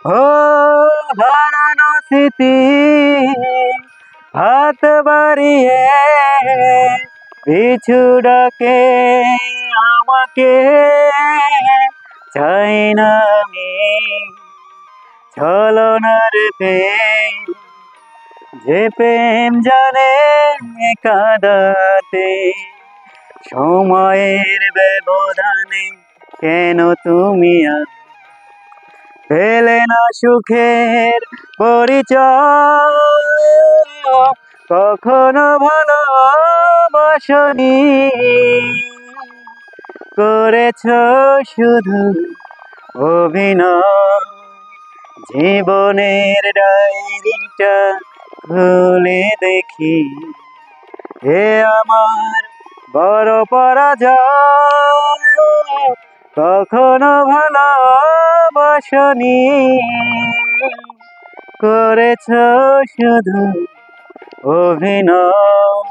ও হারানো স্মৃতি হাত বাড়িয়ে পিছু ডাকে আমাকে, চাই না আমি ছলনার প্রেম, যে প্রেম জানে কাঁদাতে। সময়ের ব্যবধানে কেন তুমি পেলে না সুখের পরিচয়? কখনো ভালোবাসনি, করেছ শুধু অভিনয়। জীবনের ডায়েরিটা খুলে দেখি, হে আমার বড় পরাজয়। কখনো ভালোবাসনি, করেছ শুধু অভিনয়।